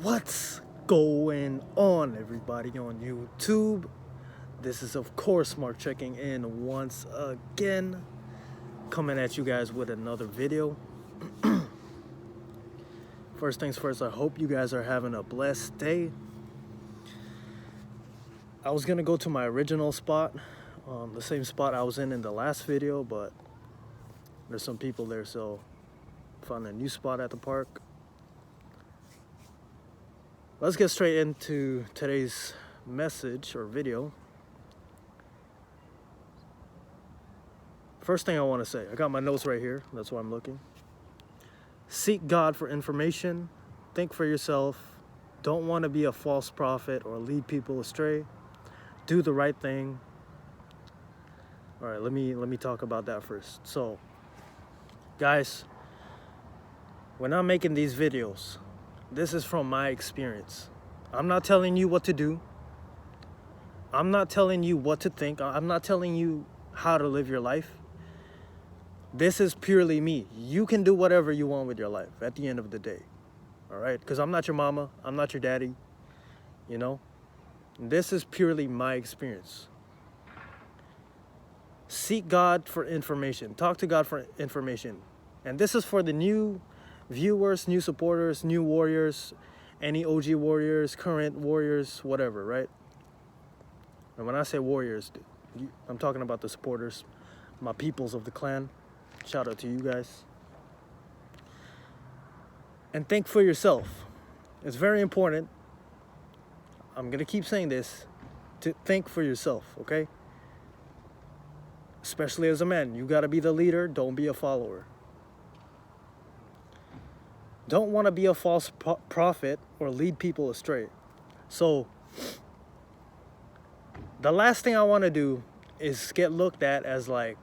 What's going on, everybody on YouTube? This is, of course, Mark checking in once again, coming at you guys with another video. First things first, I hope you guys are having a blessed day. I was gonna go to my original spot, the same spot I was in the last video, but there's some people there, so found a new spot at the park. Let's get straight into today's message or video. First thing I want to say, I got my notes right here. That's why I'm looking. Seek God for information. Think for yourself. Don't want to be a false prophet or lead people astray. Do the right thing. All right, let me talk about that first. So, guys, when I'm making these videos, this is from my experience. I'm not telling you what to do. I'm not telling you what to think. I'm not telling you how to live your life. This is purely me. You can do whatever you want with your life at the end of the day. All right? Because I'm not your mama. I'm not your daddy. You know? This is purely my experience. Seek God for information. Talk to God for information. And this is for the new viewers, new supporters, new warriors, any OG warriors, current warriors, whatever, right? And when I say warriors, I'm talking about the supporters, my peoples of the clan. Shout out to you guys. And think for yourself. It's very important. I'm going to keep saying this, to think for yourself, okay? Especially as a man. You got to be the leader. Don't be a follower. Don't want to be a false prophet or lead people astray. So, the last thing I want to do is get looked at as like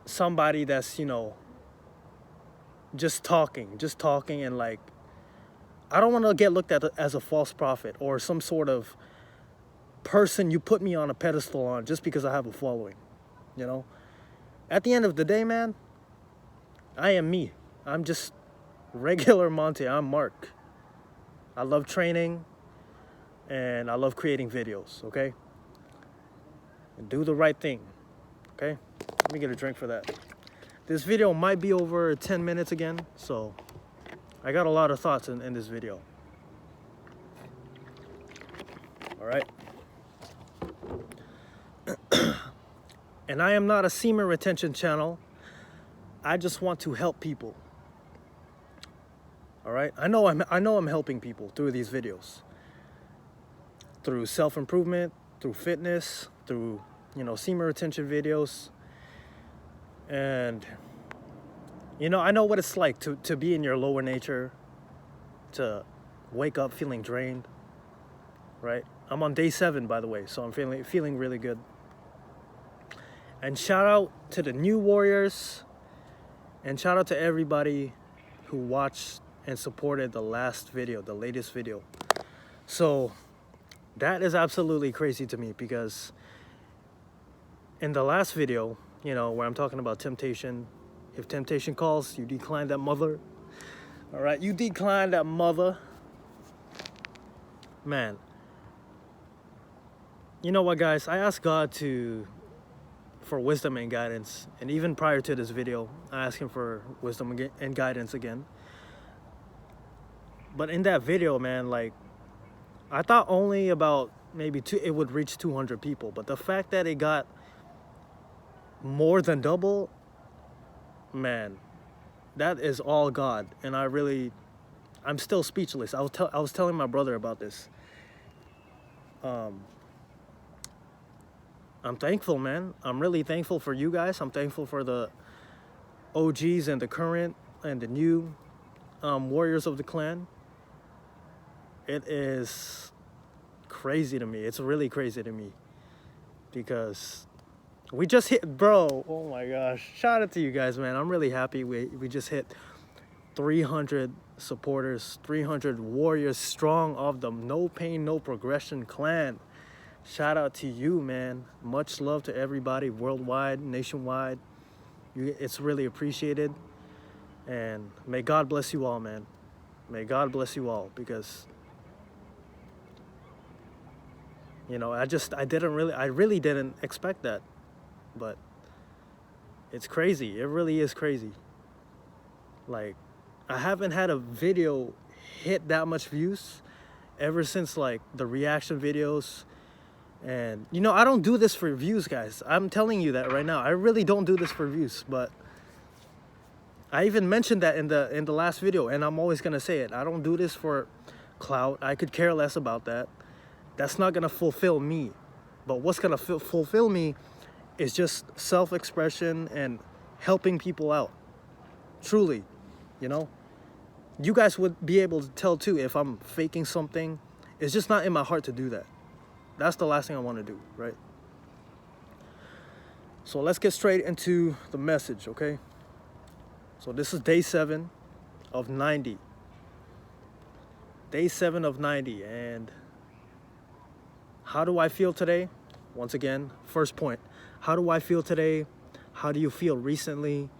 somebody that's, just talking and like, I don't want to get looked at as a false prophet or some sort of person you put me on a pedestal on just because I have a following, At the end of the day, man, I am me. I'm just regular Monte. I'm Mark. I love training and I love creating videos, okay? And do the right thing, okay? Let me get a drink for that. This video might be over 10 minutes again, so I got a lot of thoughts in this video. All right? And I am not a semen retention channel. I just want to help people. All right, I know I'm helping people through these videos, through self-improvement, through fitness, through semen retention videos, and I know what it's like to be in your lower nature, to wake up feeling drained. Right, I'm on day 7, by the way, so I'm feeling really good. And shout out to the new warriors, and shout out to everybody who watched and supported the latest video. So that is absolutely crazy to me, because in the last video, where I'm talking about temptation, if temptation calls, you decline that mother. All right, you decline that mother. Man, you know what, guys? I asked God for wisdom and guidance, and even prior to this video, I asked him for wisdom and guidance again. But in that video, man, like, I thought only about maybe it would reach 200 people. But the fact that it got more than double, man, that is all God. And I'm still speechless. I was telling my brother about this. I'm thankful, man. I'm really thankful for you guys. I'm thankful for the OGs and the current and the new warriors of the clan. It is crazy to me. It's really crazy to me, because we just hit, bro. Oh my gosh. Shout out to you guys, man. I'm really happy. We just hit 300 supporters, 300 warriors strong of the No Pain, No Progression clan. Shout out to you, man. Much love to everybody worldwide, nationwide. It's really appreciated. And may God bless you all, man. May God bless you all, because you know, I really didn't expect that, but it's crazy. It really is crazy. Like, I haven't had a video hit that much views ever since like the reaction videos. And you know, I don't do this for views, guys. I'm telling you that right now. I really don't do this for views, but I even mentioned that in the last video, and I'm always gonna say it. I don't do this for clout. I could care less about that. That's not gonna fulfill me. But what's gonna fulfill me is just self-expression and helping people out. Truly, you know? You guys would be able to tell too if I'm faking something. It's just not in my heart to do that. That's the last thing I want to do, right? So let's get straight into the message, okay? So this is day 7 of 90. Day 7 of 90. And how do I feel today? Once again, first point. How do I feel today? How do you feel recently?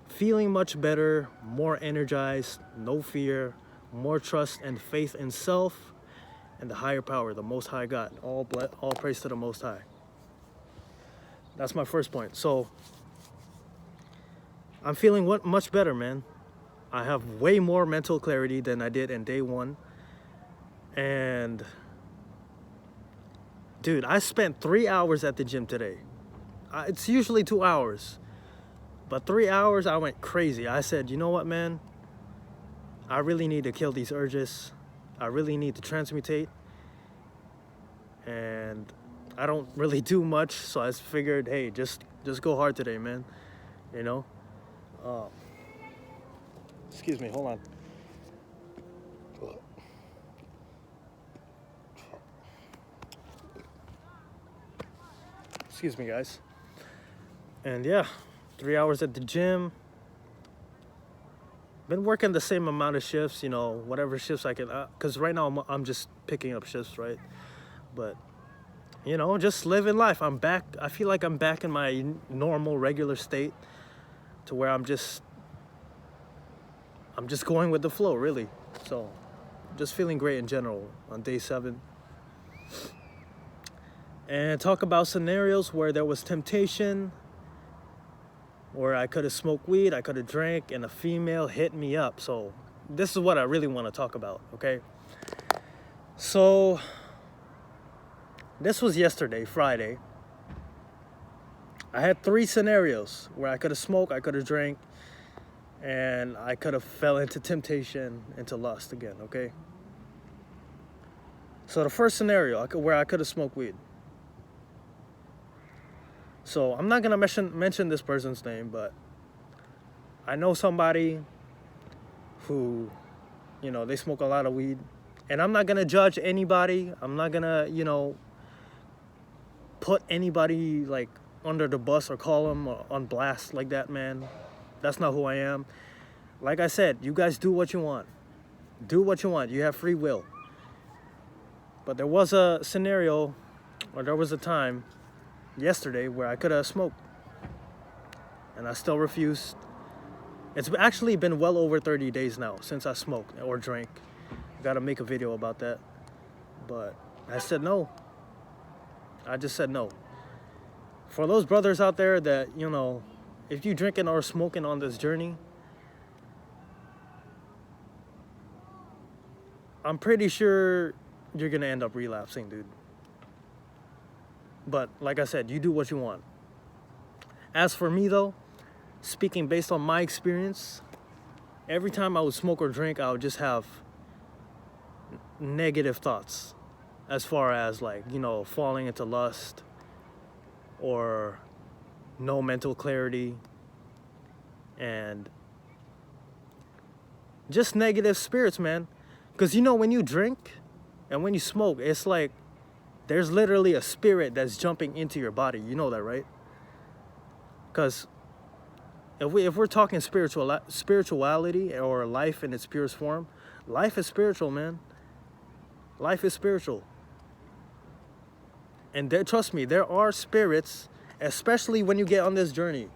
Feeling much better, more energized, no fear, more trust and faith in self and the higher power, the Most High God. All praise to the Most High. That's my first point. So I'm feeling much better, man. I have way more mental clarity than I did in day 1. And dude, I spent 3 hours at the gym today. It's usually 2 hours. But 3 hours, I went crazy. I said, you know what, man? I really need to kill these urges. I really need to transmutate. And I don't really do much, so I figured, hey, just go hard today, man. You know? Excuse me, hold on. Excuse me, guys. And yeah. 3 hours at the gym. Been working the same amount of shifts, you know, whatever shifts I can, because right now I'm just picking up shifts, right? But, you know, just living life. I'm back. I feel like I'm back in my normal, regular state, to where I'm just going with the flow, really. So, just feeling great in general on day 7. And talk about scenarios where there was temptation, where I could have smoked weed, I could have drank, and a female hit me up. So this is what I really want to talk about, okay? So this was yesterday, Friday. I had 3 scenarios where I could have smoked, I could have drank, and I could have fell into temptation, into lust again, okay? So the first scenario, where I could have smoked weed. So I'm not gonna mention this person's name, but I know somebody who, you know, they smoke a lot of weed, and I'm not gonna judge anybody. I'm not gonna, you know, put anybody like under the bus or call them on blast like that, man. That's not who I am. Like I said, you guys do what you want. Do what you want. You have free will. But there was a scenario, or there was a time yesterday where I could have smoked, and I still refused. It's actually been well over 30 days now since I smoked or drank. I gotta make a video about that, but I said no. I just said no. For those brothers out there that, you know, if you drinking or smoking on this journey, I'm pretty sure you're gonna end up relapsing, dude. But like I said, you do what you want. As for me though, speaking based on my experience, every time I would smoke or drink, I would just have negative thoughts, as far as like, you know, falling into lust, or no mental clarity, and just negative spirits, man. Because you know, when you drink and when you smoke, it's like there's literally a spirit that's jumping into your body. You know that, right? Because if we're talking spirituality or life in its purest form, life is spiritual, man. Life is spiritual. And trust me, there are spirits, especially when you get on this journey.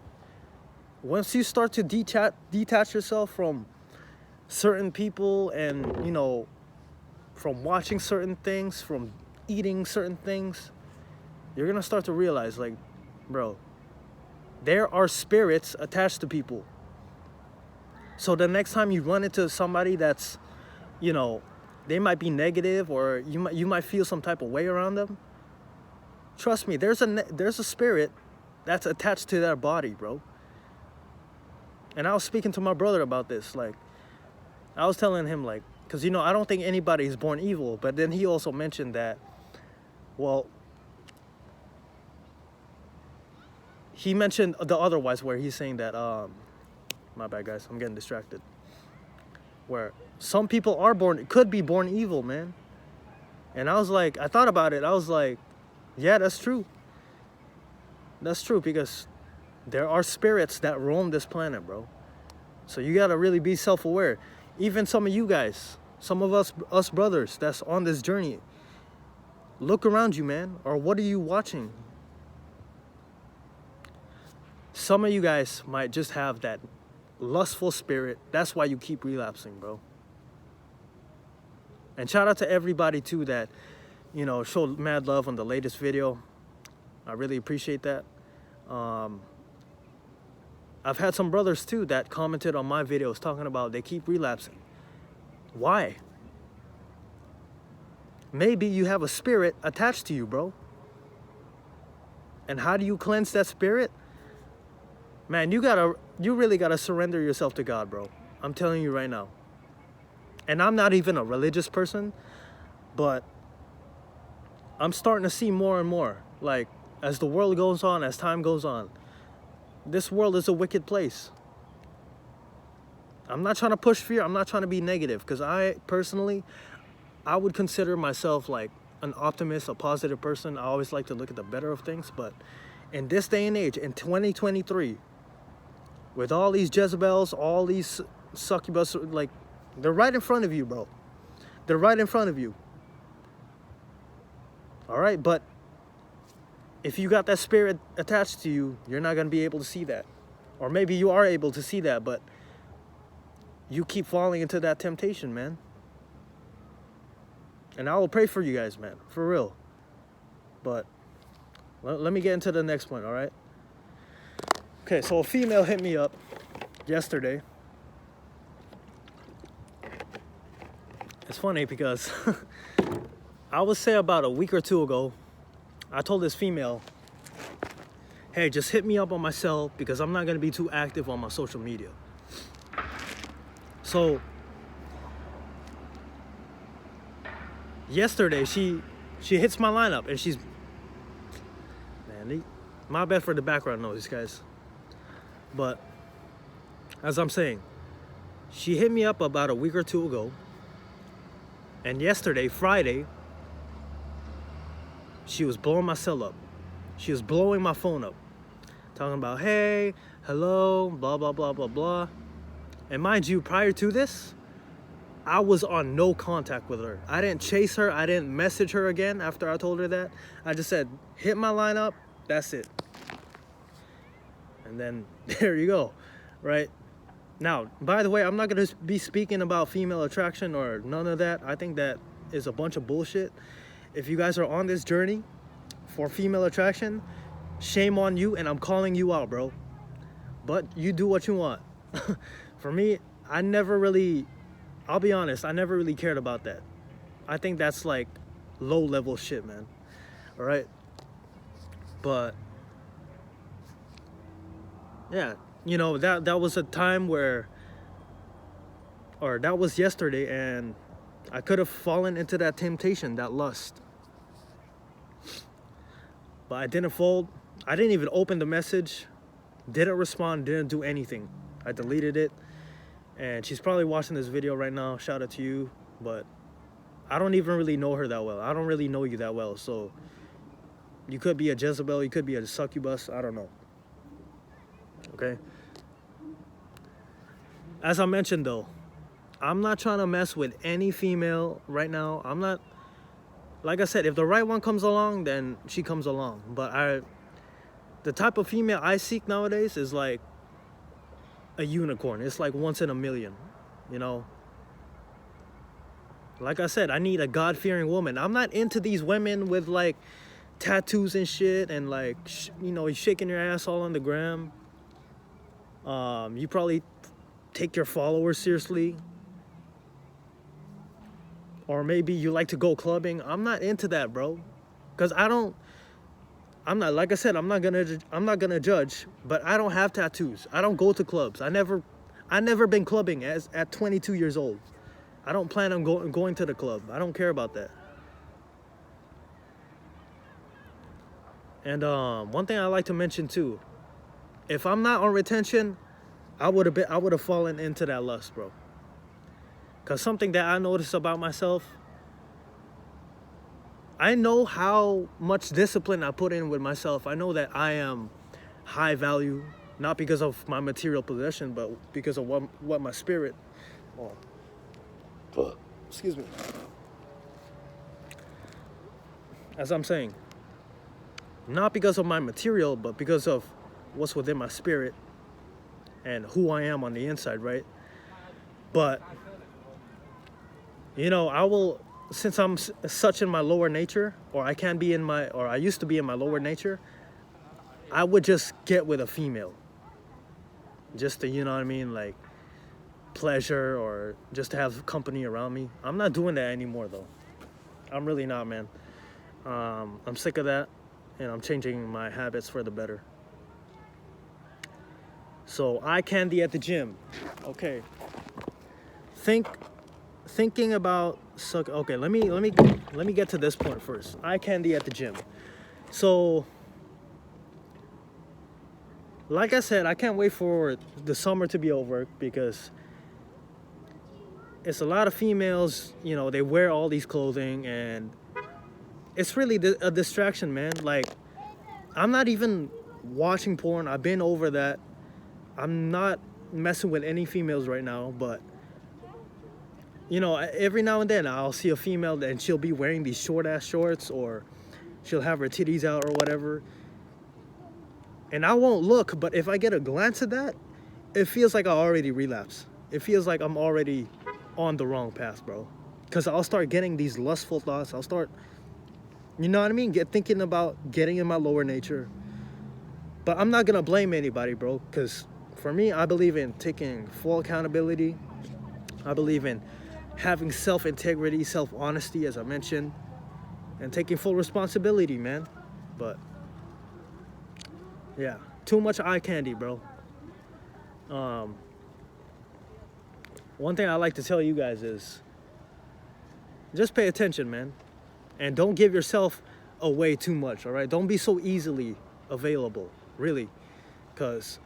Once you start to detach yourself from certain people and, you know, from watching certain things, from eating certain things, you're gonna start to realize, like, bro, there are spirits attached to people. So the next time you run into somebody that's, you know, they might be negative, or you might feel some type of way around them, trust me, there's a spirit that's attached to their body, bro. And I was speaking to my brother about this. Like, I was telling him, like, because, you know, I don't think anybody is born evil. But then he also mentioned that, well, he mentioned the otherwise, where he's saying that, my bad, guys, I'm getting distracted, where some people could be born evil, man. And I was like, I thought about it. I was like, yeah, that's true. That's true, because there are spirits that roam this planet, bro. So you gotta really be self-aware. Even some of you guys, some of us brothers that's on this journey, look around you, man. Or what are you watching? Some of you guys might just have that lustful spirit. That's why you keep relapsing, bro. And shout out to everybody too that, you know, showed mad love on the latest video. I really appreciate that. I've had some brothers too that commented on my videos talking about they keep relapsing. Why? Maybe you have a spirit attached to you, bro. And how do you cleanse that spirit? Man, you really gotta surrender yourself to God, bro. I'm telling you right now. And I'm not even a religious person, but I'm starting to see more and more, like, as the world goes on, as time goes on, this world is a wicked place. I'm not trying to push fear. I'm not trying to be negative, because I would consider myself like an optimist, a positive person. I always like to look at the better of things. But in this day and age, in 2023, with all these Jezebels, all these succubus, like, they're right in front of you, bro. They're right in front of you. All right, but if you got that spirit attached to you, you're not going to be able to see that. Or maybe you are able to see that, but you keep falling into that temptation, man. And I will pray for you guys, man, for real. But let me get into the next one, all right? Okay, so a female hit me up yesterday. It's funny because I would say about a week or two ago, I told this female, hey, just hit me up on my cell because I'm not going to be too active on my social media. So yesterday, she hits my lineup, and she's, man, my bad for the background noise, guys. But as I'm saying, she hit me up about a week or two ago. And yesterday, Friday, she was blowing my cell up. She was blowing my phone up. Talking about, hey, hello, blah, blah, blah, blah, blah. And mind you, prior to this, I was on no contact with her. I didn't chase her. I didn't message her again after I told her that. I just said, hit my lineup. That's it. And then there you go, right? Now, by the way, I'm not going to be speaking about female attraction or none of that. I think that is a bunch of bullshit. If you guys are on this journey for female attraction, shame on you, and I'm calling you out, bro. But you do what you want. For me, I'll be honest, I never really cared about that. I think that's like low-level shit, man. All right? But yeah, you know, that was a time where, or that was yesterday, and I could have fallen into that temptation, that lust. But I didn't fold. I didn't even open the message, didn't respond, didn't do anything. I deleted it. And she's probably watching this video right now. Shout out to you. But I don't even really know her that well. I don't really know you that well. So you could be a Jezebel. You could be a succubus. I don't know. Okay? As I mentioned, though, I'm not trying to mess with any female right now. I'm not... Like I said, if the right one comes along, then she comes along. But the type of female I seek nowadays is like a unicorn. It's like once in a million, you know? Like I said, I need a God-fearing woman. I'm not into these women with like tattoos and shit and like, shaking your ass all on the gram. You probably take your followers seriously. Or maybe you like to go clubbing. I'm not into that, bro. Cause I'm not, like I said, I'm not gonna judge, but I don't have tattoos. I don't go to clubs. I never been clubbing at 22 years old. I don't plan on going to the club. I don't care about that. And one thing I like to mention too, if I'm not on retention, I would have fallen into that lust, bro. Cause something that I noticed about myself, I know how much discipline I put in with myself. I know that I am high value, not because of my material possession, but because of what my spirit. Excuse me. As I'm saying, not because of my material, but because of what's within my spirit and who I am on the inside, right? But, I will, since I'm such in my lower nature, or I used to be in my lower nature, I would just get with a female. Just to, like, pleasure or just to have company around me. I'm not doing that anymore, though. I'm really not, man. I'm sick of that, and I'm changing my habits for the better. So, eye candy at the gym. Okay. Thinking about okay, let me get to this point first. Eye candy at the gym. So, like I said, I can't wait for the summer to be over because it's a lot of females, they wear all these clothing and it's really a distraction, man. Like, I'm not even watching porn. I've been over that. I'm not messing with any females right now, but every now and then I'll see a female and she'll be wearing these short ass shorts or she'll have her titties out or whatever. And I won't look, but if I get a glance at that, it feels like I already relapsed. It feels like I'm already on the wrong path, bro. Because I'll start getting these lustful thoughts. I'll start, you know what I mean? Thinking about getting in my lower nature. But I'm not going to blame anybody, bro. Because for me, I believe in taking full accountability. I believe in having self-integrity, self-honesty, as I mentioned. And taking full responsibility, man. But, yeah. Too much eye candy, bro. One thing I like to tell you guys is just pay attention, man. And don't give yourself away too much, all right? Don't be so easily available, really. Because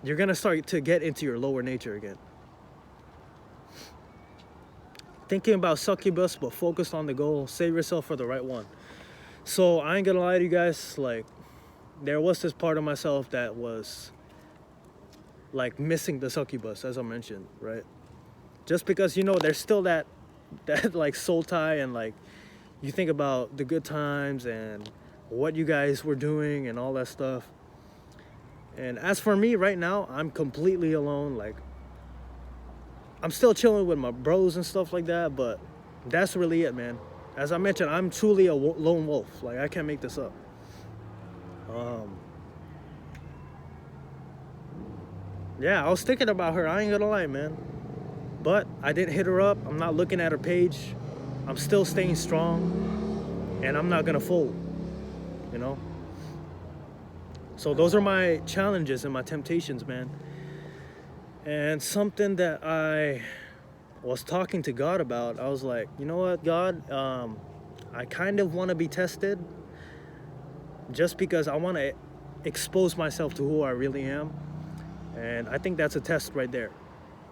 you're going to start to get into your lower nature again. Thinking about succubus, but focused on the goal. Save yourself for the right one. So I ain't going to lie to you guys. Like, there was this part of myself that was like missing the succubus, as I mentioned, right? Just because, there's still that like soul tie, and like you think about the good times and what you guys were doing and all that stuff. And as for me right now, I'm completely alone. Like, I'm still chilling with my bros and stuff like that, but that's really it, man. As I mentioned, I'm truly a lone wolf. Like, I can't make this up. Yeah, I was thinking about her. I ain't gonna lie, man. But I didn't hit her up. I'm not looking at her page. I'm still staying strong. And I'm not gonna fold. So those are my challenges and my temptations, man. And something that I was talking to God about, I was like, you know what, God? I kind of want to be tested. Just because I want to expose myself to who I really am. And I think that's a test right there.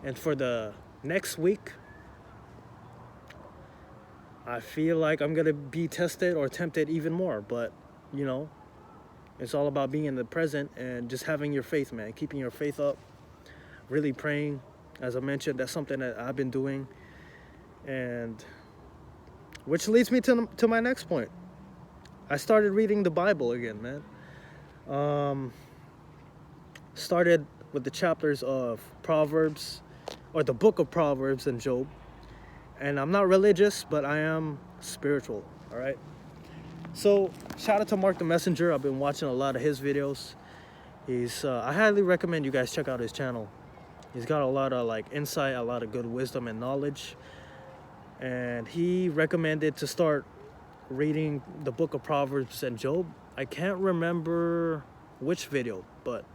And for the next week, I feel like I'm going to be tested or tempted even more. But, it's all about being in the present and just having your faith, man. Keeping your faith up. Really praying. As I mentioned, that's something that I've been doing. And which leads me to my next point. I started reading the Bible again, man. Started with the chapters of Proverbs, or the book of Proverbs and Job. And I'm not religious, but I am spiritual, all right? So shout out to Mark the Messenger. I've been watching a lot of his videos. I highly recommend you guys check out his channel. He's got a lot of like insight, a lot of good wisdom and knowledge. And he recommended to start reading the book of Proverbs and Job. I can't remember which video, but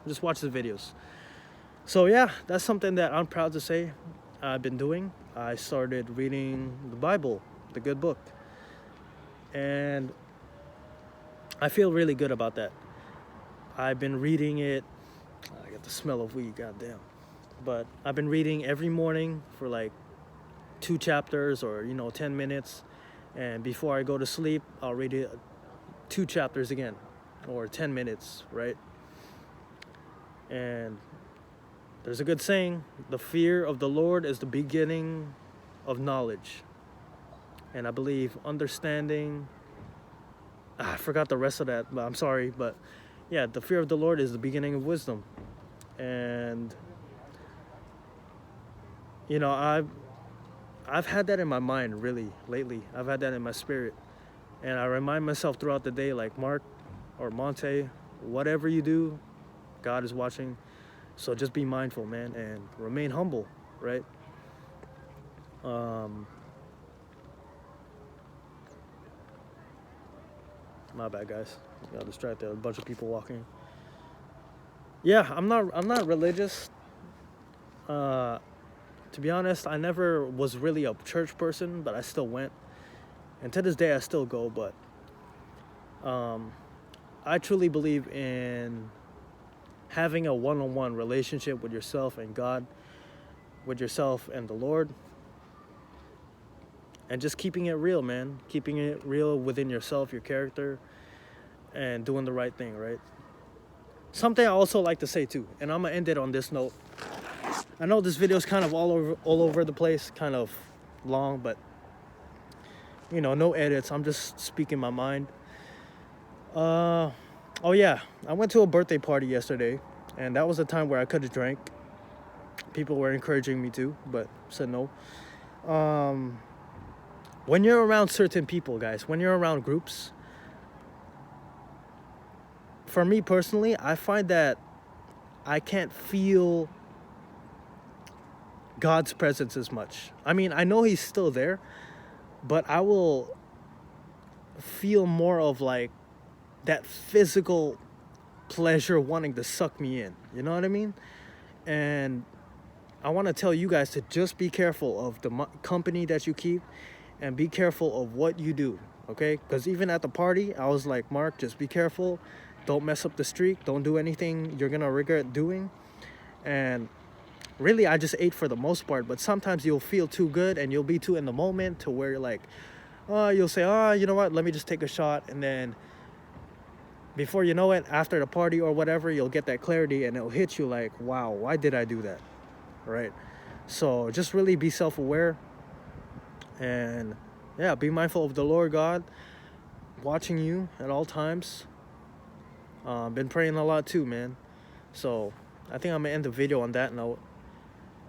just watch the videos. So yeah, that's something that I'm proud to say I've been doing. I started reading the Bible, the good book. And I feel really good about that. I've been reading it. I get the smell of weed, goddamn. But I've been reading every morning for like 2 chapters or 10 minutes. And before I go to sleep, I'll read it 2 chapters again or 10 minutes, right? And there's a good saying, the fear of the Lord is the beginning of knowledge. And I believe understanding, I forgot the rest of that, but I'm sorry. But yeah, the fear of the Lord is the beginning of wisdom. And, I've had that in my mind really lately. I've had that in my spirit. And I remind myself throughout the day, like Mark or Monte, whatever you do, God is watching. So just be mindful, man, and remain humble, right? My bad, guys. Got distracted. A bunch of people walking. Yeah, I'm not religious. To be honest, I never was really a church person, but I still went. And to this day, I still go. But I truly believe in having a one-on-one relationship with yourself and God, with yourself and the Lord. And just keeping it real, man. Keeping it real within yourself, your character, and doing the right thing, right? Something I also like to say too, and I'm gonna end it on this note. I know this video is kind of all over the place, kind of long, but no edits. I'm just speaking my mind. Oh yeah, I went to a birthday party yesterday, and that was a time where I could have drank. People were encouraging me to, but said no. When you're around certain people, guys, when you're around groups, for me personally, I find that I can't feel God's presence as much. I mean, I know he's still there, but I will feel more of like that physical pleasure wanting to suck me in. You know what I mean? And I want to tell you guys to just be careful of the company that you keep and be careful of what you do, okay? Because even at the party, I was like, Mark, just be careful. Don't mess up the streak. Don't do anything you're going to regret doing. And really, I just ate for the most part. But sometimes you'll feel too good and you'll be too in the moment to where you're like, you'll say, you know what? Let me just take a shot. And then before you know it, after the party or whatever, you'll get that clarity and it'll hit you like, wow, why did I do that? Right? So just really be self-aware. And yeah, be mindful of the Lord God watching you at all times. Been praying a lot too, man. So I think I'm gonna end the video on that note.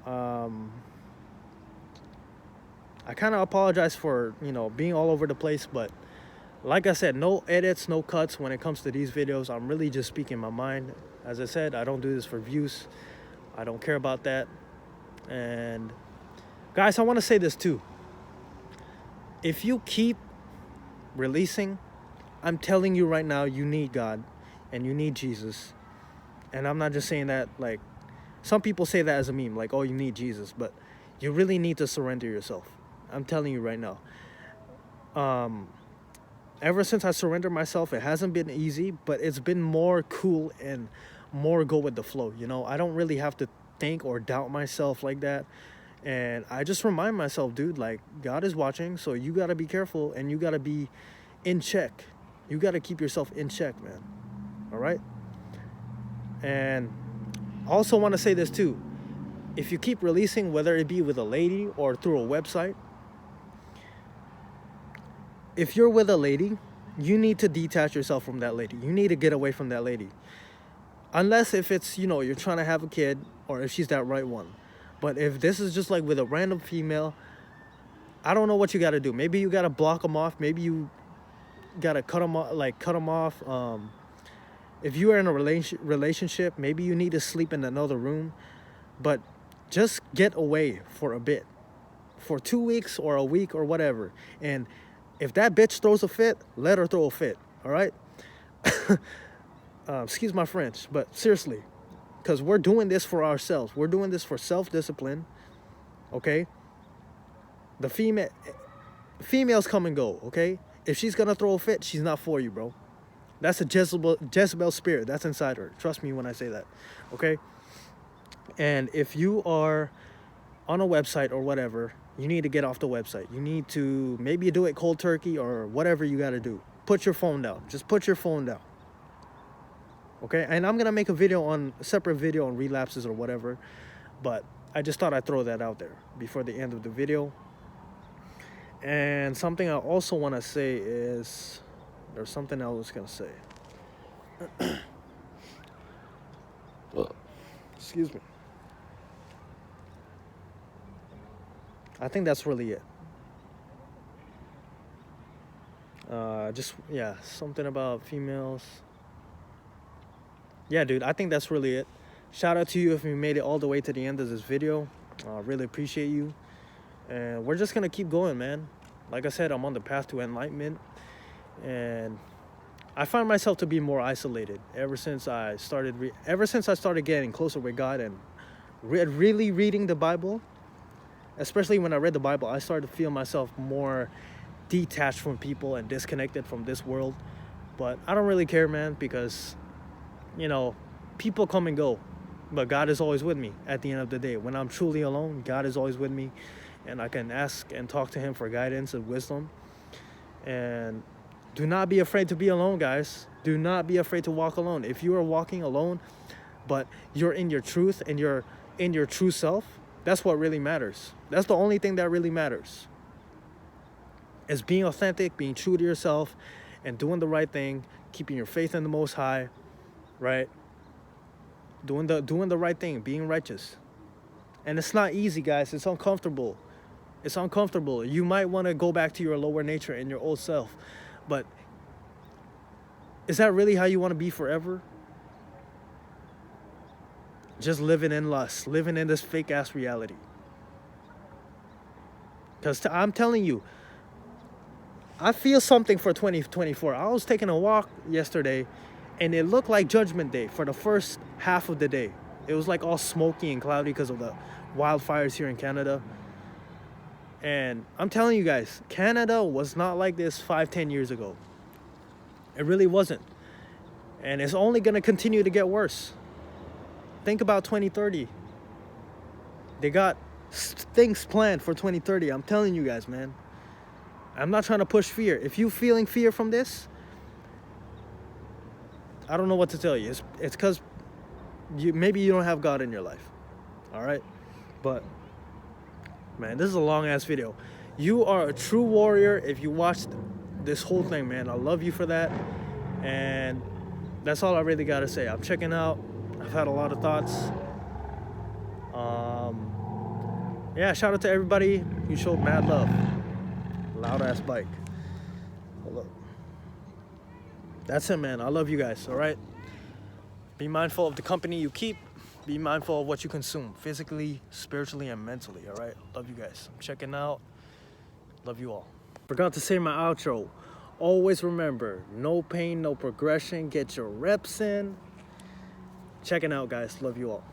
I kind of apologize for being all over the place, but like I said, no edits, no cuts when it comes to these videos. I'm really just speaking my mind. As I said, I don't do this for views. I don't care about that. And guys, I want to say this too. If you keep releasing, I'm telling you right now, you need God and you need Jesus. And I'm not just saying that like some people say that as a meme, like, oh, you need Jesus, but you really need to surrender yourself. I'm telling you right now. Ever since I surrendered myself, it hasn't been easy, but it's been more cool and more go with the flow. I don't really have to think or doubt myself like that. And I just remind myself, dude, like, God is watching, so you got to be careful and you got to be in check. You got to keep yourself in check, man. All right? And I also want to say this too. If you keep releasing, whether it be with a lady or through a website, if you're with a lady, you need to detach yourself from that lady. You need to get away from that lady. Unless if it's, you're trying to have a kid or if she's that right one. But if this is just like with a random female, I don't know what you got to do. Maybe you got to block them off. Maybe you got to cut them off. If you are in a relationship, maybe you need to sleep in another room. But just get away for a bit. For 2 weeks or a week or whatever. And if that bitch throws a fit, let her throw a fit. All right? Excuse my French, but seriously. Because we're doing this for ourselves. We're doing this for self-discipline. Okay? The females come and go, okay? If she's going to throw a fit, she's not for you, bro. That's a Jezebel spirit. That's inside her. Trust me when I say that. Okay? And if you are on a website or whatever, you need to get off the website. You need to maybe do it cold turkey or whatever you got to do. Put your phone down. Just put your phone down. Okay? And I'm going to make a separate video on relapses or whatever. But I just thought I'd throw that out there before the end of the video. And something I also want to say is, there's something I was going to say. Excuse me. I think that's really it. Something about females. Yeah, dude, I think that's really it. Shout out to you if you made it all the way to the end of this video. I really appreciate you. And we're just going to keep going, man. Like I said, I'm on the path to enlightenment. And I find myself to be more isolated ever since I started getting closer with God and really reading the Bible. Especially when I read the Bible, I started to feel myself more detached from people and disconnected from this world. But I don't really care, man, because, you know, people come and go. But God is always with me at the end of the day. When I'm truly alone, God is always with me. And I can ask and talk to him for guidance and wisdom. And do not be afraid to be alone, guys. Do not be afraid to walk alone. If you are walking alone, but you're in your truth and you're in your true self, that's what really matters. That's the only thing that really matters. Is being authentic, being true to yourself, and doing the right thing, keeping your faith in the Most High, right? Doing the right thing, being righteous. And it's not easy, guys. It's uncomfortable. It's uncomfortable. You might want to go back to your lower nature and your old self. But is that really how you want to be forever? Just living in lust, living in this fake-ass reality. Because I'm telling you, I feel something for 2024. I was taking a walk yesterday, and it looked like Judgment Day for the first half of the day. It was like all smoky and cloudy because of the wildfires here in Canada. And I'm telling you guys, Canada was not like this 5-10 years ago. It really wasn't. And it's only going to continue to get worse. Think about 2030. They got things planned for 2030. I'm telling you guys, man. I'm not trying to push fear. If you're feeling fear from this, I don't know what to tell you. It's because maybe you don't have God in your life. All right? But man, this is a long-ass video. You are a true warrior if you watched this whole thing, man. I love you for that. And that's all I really got to say. I'm checking out. I've had a lot of thoughts. Yeah, shout out to everybody who showed mad love. Loud-ass bike. Hold up. That's it, man. I love you guys, all right? Be mindful of the company you keep. Be mindful of what you consume, physically, spiritually, and mentally, all right? Love you guys. I'm checking out. Love you all. Forgot to say my outro. Always remember, no pain, no progression. Get your reps in. Checking out, guys. Love you all.